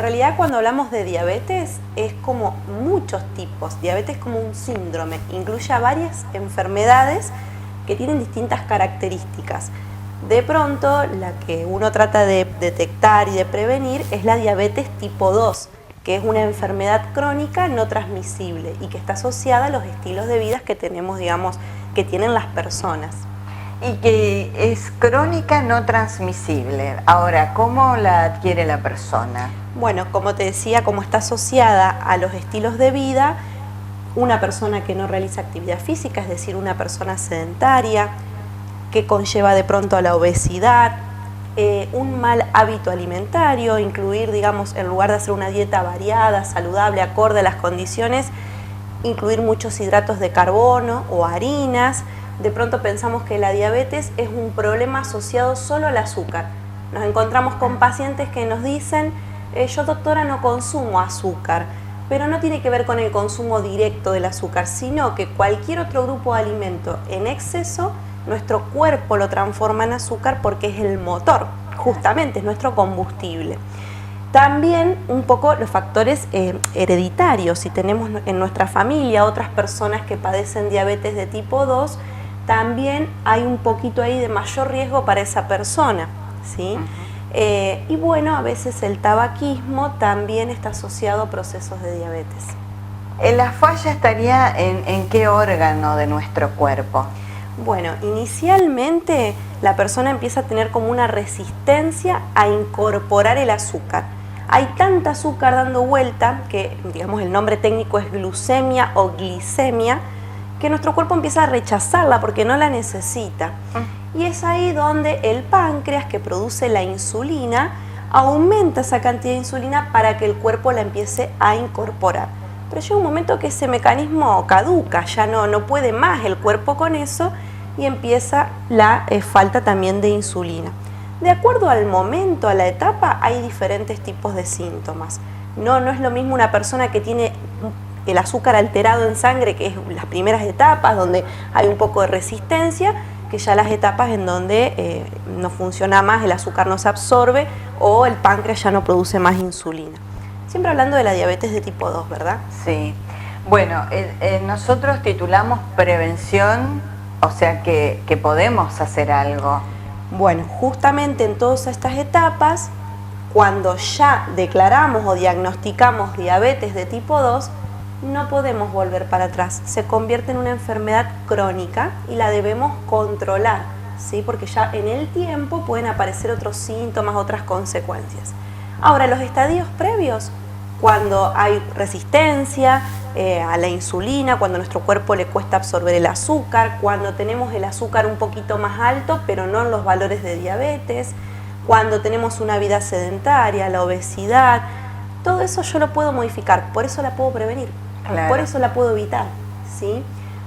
realidad cuando hablamos de diabetes es como muchos tipos. Diabetes es como un síndrome, incluye a varias enfermedades que tienen distintas características. De pronto, la que uno trata de detectar y de prevenir es la diabetes tipo 2, que es una enfermedad crónica no transmisible y que está asociada a los estilos de vida que tenemos, digamos, que tienen las personas. Y que es crónica no transmisible. Ahora, ¿cómo la adquiere la persona? Bueno, como te decía, como está asociada a los estilos de vida, una persona que no realiza actividad física, es decir, una persona sedentaria, que conlleva de pronto a la obesidad, un mal hábito alimentario, incluir, digamos, en lugar de hacer una dieta variada, saludable, acorde a las condiciones, incluir muchos hidratos de carbono o harinas. De pronto pensamos que la diabetes es un problema asociado solo al azúcar. Nos encontramos con pacientes que nos dicen, yo doctora no consumo azúcar, pero no tiene que ver con el consumo directo del azúcar, sino que cualquier otro grupo de alimento en exceso, nuestro cuerpo lo transforma en azúcar porque es el motor, justamente es nuestro combustible. También un poco los factores hereditarios, si tenemos en nuestra familia otras personas que padecen diabetes de tipo 2, también hay un poquito ahí de mayor riesgo para esa persona, ¿sí? Y bueno, a veces el tabaquismo también está asociado a procesos de diabetes. ¿La falla estaría en qué órgano de nuestro cuerpo? Bueno, inicialmente la persona empieza a tener como una resistencia a incorporar el azúcar. Hay tanta azúcar dando vuelta, que digamos el nombre técnico es glucemia o glicemia, que nuestro cuerpo empieza a rechazarla porque no la necesita. Y es ahí donde el páncreas, que produce la insulina, aumenta esa cantidad de insulina para que el cuerpo la empiece a incorporar. Pero llega un momento que ese mecanismo caduca, ya no puede más el cuerpo con eso y empieza la falta también de insulina. De acuerdo al momento, a la etapa, hay diferentes tipos de síntomas. No es lo mismo una persona que tiene el azúcar alterado en sangre, que es las primeras etapas donde hay un poco de resistencia, que ya las etapas en donde no funciona más, el azúcar no se absorbe o el páncreas ya no produce más insulina. Siempre hablando de la diabetes de tipo 2, ¿verdad? Sí. Bueno, nosotros titulamos prevención, o sea que podemos hacer algo. Bueno, justamente en todas estas etapas, cuando ya declaramos o diagnosticamos diabetes de tipo 2, no podemos volver para atrás. Se convierte en una enfermedad crónica y la debemos controlar, ¿sí? Porque ya en el tiempo pueden aparecer otros síntomas, otras consecuencias. Ahora, los estadios previos, cuando hay resistencia a la insulina, cuando a nuestro cuerpo le cuesta absorber el azúcar, cuando tenemos el azúcar un poquito más alto, pero no en los valores de diabetes, cuando tenemos una vida sedentaria, la obesidad, todo eso yo lo puedo modificar, por eso la puedo prevenir, claro. Por eso la puedo evitar, ¿sí?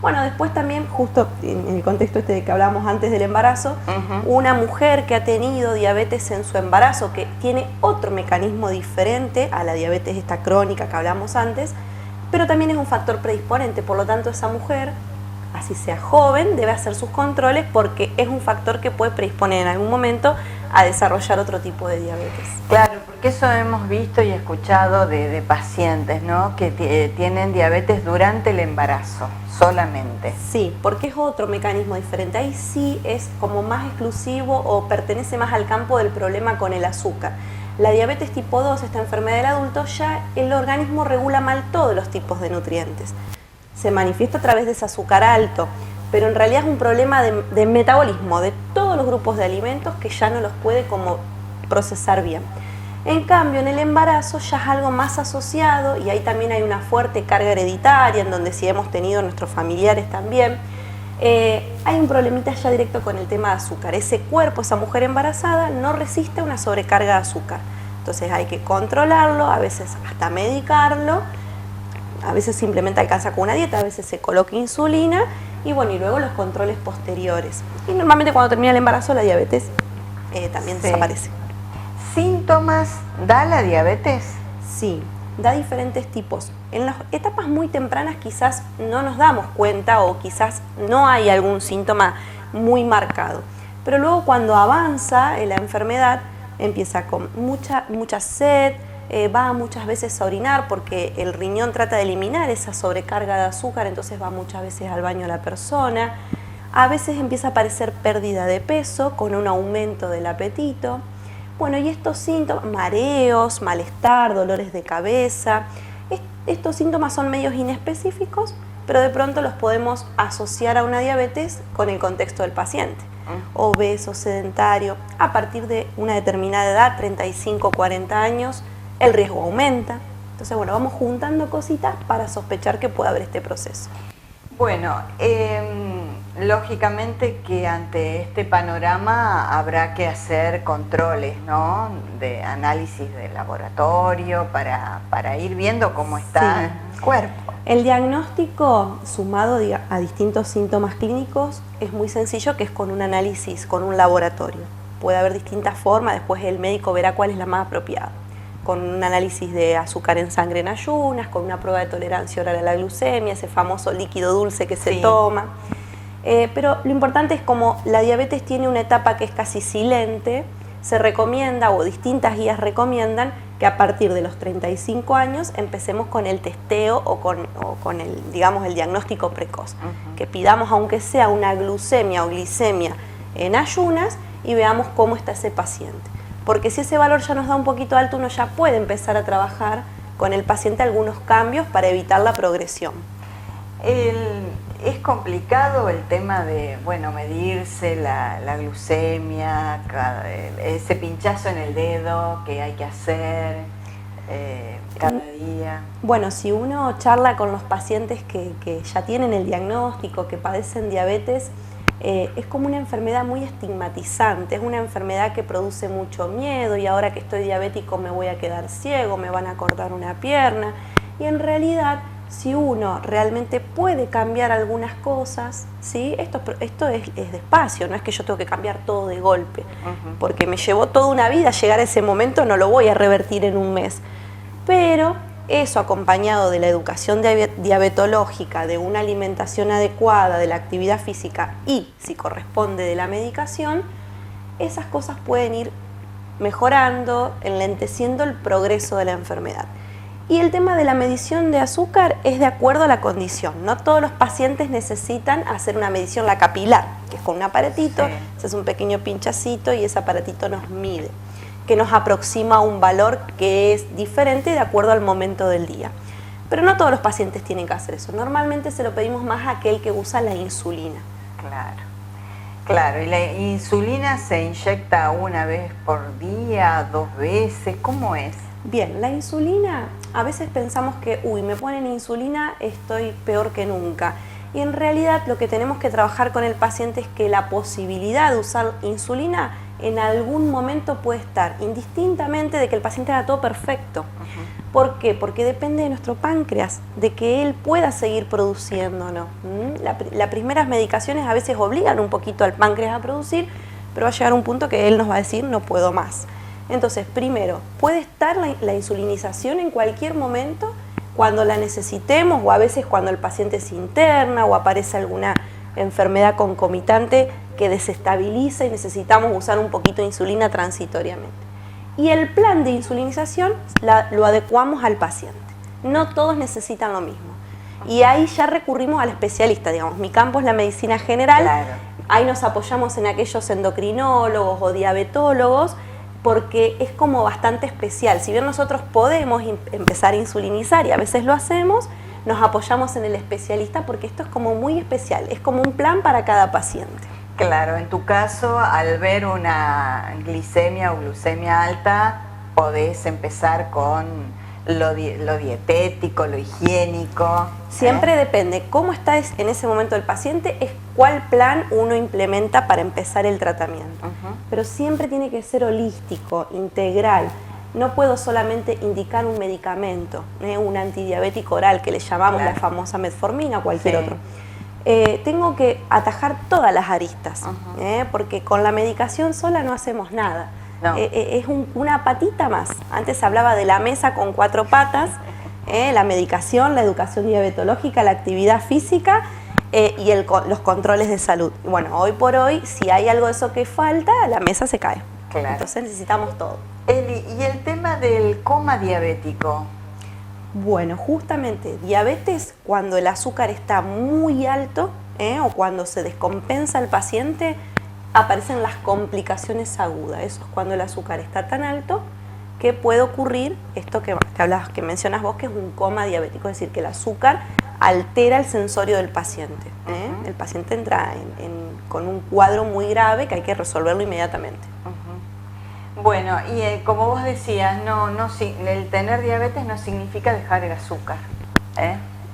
Bueno, después también, justo en el contexto este de que hablábamos antes del embarazo, una mujer que ha tenido diabetes en su embarazo, que tiene otro mecanismo diferente a la diabetes esta crónica que hablamos antes, pero también es un factor predisponente, por lo tanto esa mujer, así sea joven, debe hacer sus controles porque es un factor que puede predisponer en algún momento a desarrollar otro tipo de diabetes. Claro, porque eso hemos visto y escuchado de pacientes, ¿no? Que tienen diabetes durante el embarazo, solamente. Sí, porque es otro mecanismo diferente. Ahí sí es como más exclusivo o pertenece más al campo del problema con el azúcar. La diabetes tipo 2, esta enfermedad del adulto, ya el organismo regula mal todos los tipos de nutrientes. Se manifiesta a través de ese azúcar alto, pero en realidad es un problema de metabolismo de todos los grupos de alimentos que ya no los puede como procesar bien. En cambio, en el embarazo ya es algo más asociado y ahí también hay una fuerte carga hereditaria en donde sí hemos tenido nuestros familiares también. Hay un problemita ya directo con el tema de azúcar. Ese cuerpo, esa mujer embarazada, no resiste a una sobrecarga de azúcar. Entonces hay que controlarlo, a veces hasta medicarlo, a veces simplemente alcanza con una dieta, a veces se coloca insulina y bueno, y luego los controles posteriores. Y normalmente cuando termina el embarazo la diabetes también desaparece. ¿Síntomas da la diabetes? Sí, da diferentes tipos. En las etapas muy tempranas quizás no nos damos cuenta o quizás no hay algún síntoma muy marcado. Pero luego cuando avanza la enfermedad empieza con mucha sed, va muchas veces a orinar porque el riñón trata de eliminar esa sobrecarga de azúcar, entonces va muchas veces al baño la persona. A veces empieza a aparecer pérdida de peso con un aumento del apetito. Bueno, y estos síntomas, mareos, malestar, dolores de cabeza, estos síntomas son medios inespecíficos, pero de pronto los podemos asociar a una diabetes con el contexto del paciente. Obeso, sedentario, a partir de una determinada edad, 35, 40 años, el riesgo aumenta. Entonces, bueno, vamos juntando cositas para sospechar que puede haber este proceso. Bueno, lógicamente que ante este panorama habrá que hacer controles, ¿no? De análisis de laboratorio para ir viendo cómo está el cuerpo. El diagnóstico sumado a distintos síntomas clínicos es muy sencillo, que es con un análisis, con un laboratorio. Puede haber distintas formas, después el médico verá cuál es la más apropiada. Con un análisis de azúcar en sangre en ayunas, con una prueba de tolerancia oral a la glucemia, ese famoso líquido dulce que se toma. Pero lo importante es como la diabetes tiene una etapa que es casi silente, se recomienda, o distintas guías recomiendan, que a partir de los 35 años empecemos con el testeo o con el, digamos, el diagnóstico precoz. Que pidamos aunque sea una glucemia o glicemia en ayunas y veamos cómo está ese paciente. Porque si ese valor ya nos da un poquito alto, uno ya puede empezar a trabajar con el paciente algunos cambios para evitar la progresión. Es complicado el tema de, bueno, medirse la glucemia, ese pinchazo en el dedo que hay que hacer cada día. Bueno, si uno charla con los pacientes que ya tienen el diagnóstico, que padecen diabetes, es como una enfermedad muy estigmatizante, es una enfermedad que produce mucho miedo, y ahora que estoy diabético me voy a quedar ciego, me van a cortar una pierna, y en realidad si uno realmente puede cambiar algunas cosas, ¿sí? Esto es despacio, no es que yo tengo que cambiar todo de golpe, porque me llevó toda una vida llegar a ese momento, no lo voy a revertir en un mes. Pero eso, acompañado de la educación diabetológica, de una alimentación adecuada, de la actividad física y, si corresponde, de la medicación, esas cosas pueden ir mejorando, enlenteciendo el progreso de la enfermedad. Y el tema de la medición de azúcar es de acuerdo a la condición. No todos los pacientes necesitan hacer una medición, la capilar, que es con un aparatito, se hace un pequeño pinchacito y ese aparatito nos mide, que nos aproxima a un valor que es diferente de acuerdo al momento del día. Pero no todos los pacientes tienen que hacer eso. Normalmente se lo pedimos más a aquel que usa la insulina. Claro, y la insulina se inyecta una vez por día, 2 veces, ¿cómo es? Bien, la insulina, a veces pensamos que, me ponen insulina, estoy peor que nunca. Y en realidad lo que tenemos que trabajar con el paciente es que la posibilidad de usar insulina en algún momento puede estar, indistintamente de que el paciente haga todo perfecto. ¿Por qué? Porque depende de nuestro páncreas, de que él pueda seguir produciendo o no. Las primeras medicaciones a veces obligan un poquito al páncreas a producir, pero va a llegar un punto que él nos va a decir, no puedo más. Entonces, primero, puede estar la insulinización en cualquier momento cuando la necesitemos, o a veces cuando el paciente se interna o aparece alguna enfermedad concomitante que desestabiliza y necesitamos usar un poquito de insulina transitoriamente. Y el plan de insulinización lo adecuamos al paciente. No todos necesitan lo mismo. Y ahí ya recurrimos al especialista, digamos. Mi campo es la medicina general. Ahí nos apoyamos en aquellos endocrinólogos o diabetólogos, porque es como bastante especial. Si bien nosotros podemos empezar a insulinizar y a veces lo hacemos, nos apoyamos en el especialista porque esto es como muy especial, es como un plan para cada paciente. Claro, en tu caso, al ver una glicemia o glucemia alta, podés empezar con lo dietético, lo higiénico. Siempre depende cómo está en ese momento el paciente, es cuál plan uno implementa para empezar el tratamiento. Pero siempre tiene que ser holístico, integral. No puedo solamente indicar un medicamento, un antidiabético oral que le llamamos la famosa metformina o cualquier otro. Tengo que atajar todas las aristas, porque con la medicación sola no hacemos nada. Es una patita más. Antes hablaba de la mesa con 4 patas, la medicación, la educación diabetológica, la actividad física y los controles de salud. Bueno, hoy por hoy, si hay algo de eso que falta, la mesa se cae. Entonces necesitamos todo. Eli, y el tema tema del coma diabético. Bueno, justamente diabetes cuando el azúcar está muy alto o cuando se descompensa el paciente, aparecen las complicaciones agudas. Eso es cuando el azúcar está tan alto que puede ocurrir esto que hablabas, que mencionas vos, que es un coma diabético, es decir, que el azúcar altera el sensorio del paciente. El paciente entra con un cuadro muy grave que hay que resolverlo inmediatamente. Bueno, y como vos decías, el tener diabetes no significa dejar el azúcar,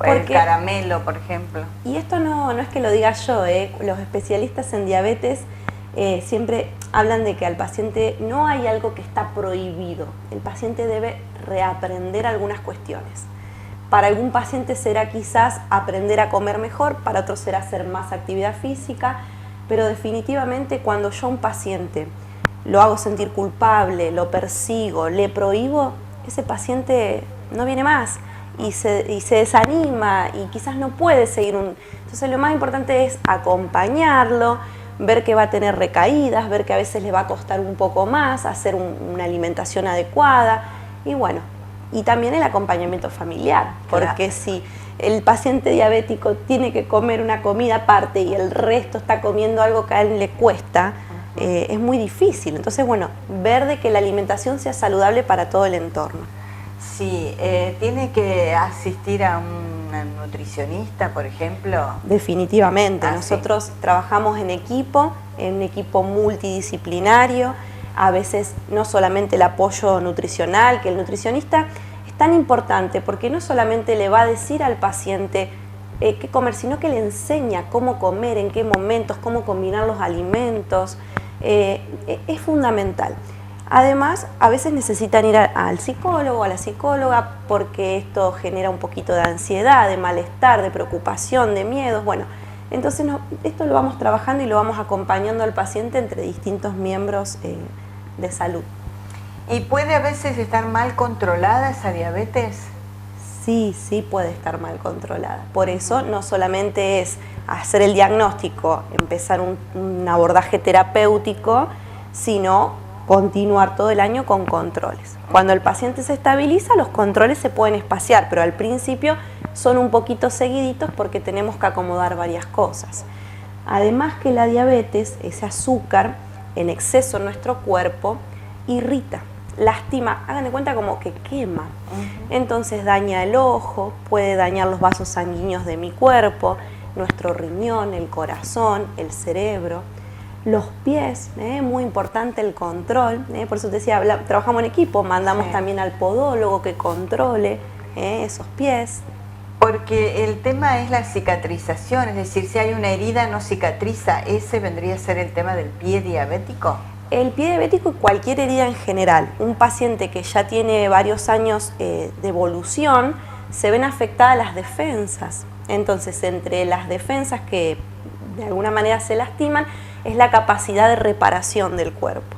el caramelo, por ejemplo. Y esto no es que lo diga yo, los especialistas en diabetes siempre hablan de que al paciente no hay algo que está prohibido, el paciente debe reaprender algunas cuestiones. Para algún paciente será quizás aprender a comer mejor, para otro será hacer más actividad física, pero definitivamente cuando yo a un paciente lo hago sentir culpable, lo persigo, le prohíbo, ese paciente no viene más y se desanima y quizás no puede seguir Entonces lo más importante es acompañarlo, ver que va a tener recaídas, ver que a veces le va a costar un poco más, hacer una alimentación adecuada y bueno, y también el acompañamiento familiar, porque si el paciente diabético tiene que comer una comida aparte y el resto está comiendo algo que a él le cuesta, es muy difícil. Entonces, bueno, ver de que la alimentación sea saludable para todo el entorno. Sí, ¿tiene que asistir a un nutricionista, por ejemplo? Definitivamente. Nosotros trabajamos en un equipo multidisciplinario, a veces no solamente el apoyo nutricional, que el nutricionista es tan importante porque no solamente le va a decir al paciente qué comer, sino que le enseña cómo comer, en qué momentos, cómo combinar los alimentos. Es fundamental. Además, a veces necesitan ir al psicólogo o a la psicóloga porque esto genera un poquito de ansiedad, de malestar, de preocupación, de miedos. Bueno, entonces esto lo vamos trabajando y lo vamos acompañando al paciente entre distintos miembros de salud. ¿Y puede a veces estar mal controlada esa diabetes? Sí puede estar mal controlada. Por eso no solamente es hacer el diagnóstico, empezar un abordaje terapéutico, sino continuar todo el año con controles. Cuando el paciente se estabiliza, los controles se pueden espaciar, pero al principio son un poquito seguiditos porque tenemos que acomodar varias cosas. Además que la diabetes, ese azúcar en exceso en nuestro cuerpo, irrita, lastima, hagan de cuenta como que quema. Entonces daña el ojo, puede dañar los vasos sanguíneos de mi cuerpo, nuestro riñón, el corazón, el cerebro, los pies, muy importante el control, por eso te decía, trabajamos en equipo, mandamos también al podólogo que controle esos pies. Porque el tema es la cicatrización, es decir, si hay una herida no cicatriza, ¿ese vendría a ser el tema del pie diabético? El pie diabético y cualquier herida en general. Un paciente que ya tiene varios años de evolución, se ven afectadas las defensas. Entonces, entre las defensas que de alguna manera se lastiman, es la capacidad de reparación del cuerpo.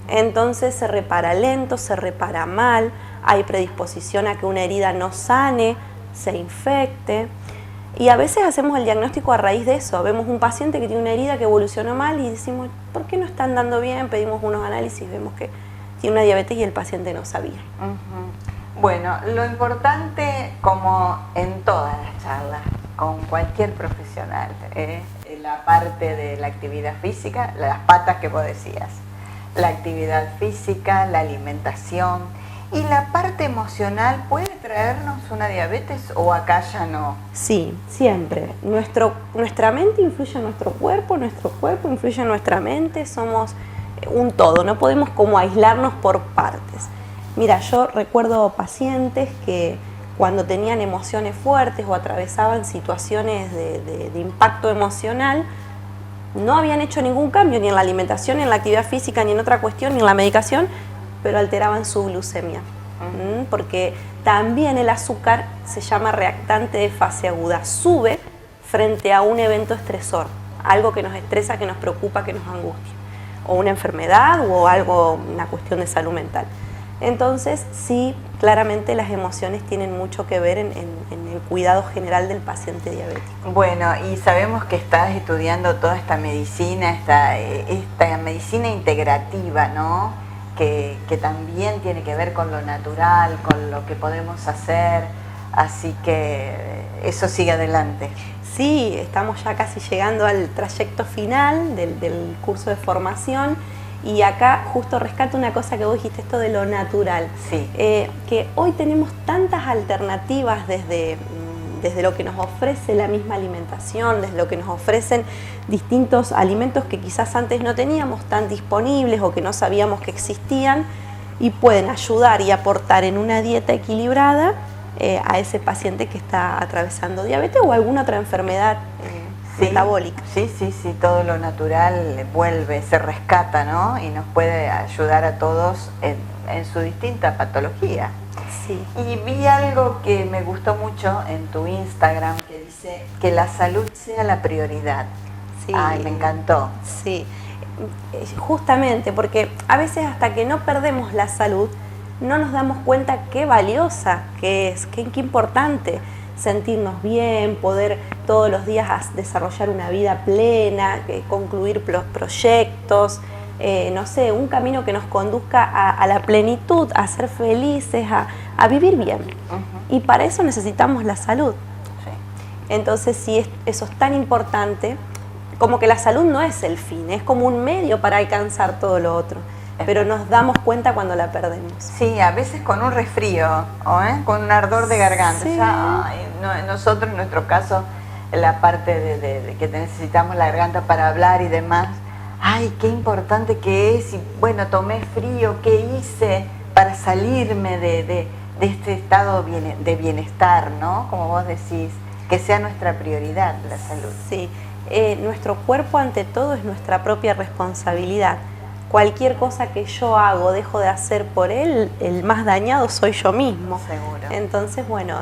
Entonces se repara lento, se repara mal, hay predisposición a que una herida no sane, se infecte. Y a veces hacemos el diagnóstico a raíz de eso. Vemos un paciente que tiene una herida que evolucionó mal y decimos, ¿por qué no está andando bien? Pedimos unos análisis, vemos que tiene una diabetes y el paciente no sabía. Bueno, lo importante, como en todas las charlas, con cualquier profesional, la parte de la actividad física, las patas que vos decías, la actividad física, la alimentación, y la parte emocional, ¿puede traernos una diabetes o acá ya no? Sí, siempre. Nuestra mente influye en nuestro cuerpo influye en nuestra mente, somos un todo, no podemos como aislarnos por partes. Mira, yo recuerdo pacientes que cuando tenían emociones fuertes o atravesaban situaciones de impacto emocional, no habían hecho ningún cambio ni en la alimentación, ni en la actividad física, ni en otra cuestión, ni en la medicación, pero alteraban su glucemia. Porque también el azúcar se llama reactante de fase aguda, sube frente a un evento estresor, algo que nos estresa, que nos preocupa, que nos angustia, o una enfermedad o algo, una cuestión de salud mental. Entonces, sí, claramente las emociones tienen mucho que ver en el cuidado general del paciente diabético. Bueno, y sabemos que estás estudiando toda esta medicina, esta medicina integrativa, ¿no? que también tiene que ver con lo natural, con lo que podemos hacer, así que eso sigue adelante. Sí, estamos ya casi llegando al trayecto final del curso de formación y acá justo rescato una cosa que vos dijiste, esto de lo natural. Sí. Que hoy tenemos tantas alternativas desde lo que nos ofrece la misma alimentación, desde lo que nos ofrecen distintos alimentos que quizás antes no teníamos tan disponibles o que no sabíamos que existían y pueden ayudar y aportar en una dieta equilibrada a ese paciente que está atravesando diabetes o alguna otra enfermedad metabólica. Sí, todo lo natural vuelve, se rescata, ¿no? Y nos puede ayudar a todos en su distinta patología. Sí. Y vi algo que me gustó mucho en tu Instagram que dice que la salud sea la prioridad. Sí. Ay, me encantó. Sí, justamente porque a veces hasta que no perdemos la salud no nos damos cuenta qué valiosa que es, qué importante sentirnos bien, poder todos los días desarrollar una vida plena, concluir los proyectos, no sé, un camino que nos conduzca a la plenitud, a ser felices, a vivir bien. Y para eso necesitamos la salud. Sí. Entonces, si eso es tan importante, como que la salud no es el fin, es como un medio para alcanzar todo lo otro. Pero nos damos cuenta cuando la perdemos. Sí, a veces con un resfrío, con un ardor de garganta. Sí. Ya, nosotros, en nuestro caso, la parte de que necesitamos la garganta para hablar y demás, ay, qué importante que es, y bueno, tomé frío, ¿qué hice para salirme de este estado de bienestar, ¿no? Como vos decís, que sea nuestra prioridad la salud. Sí, nuestro cuerpo ante todo es nuestra propia responsabilidad. Cualquier cosa que yo hago, dejo de hacer por él, el más dañado soy yo mismo. Seguro. Entonces, bueno,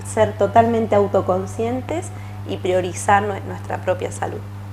ser totalmente autoconscientes y priorizar nuestra propia salud.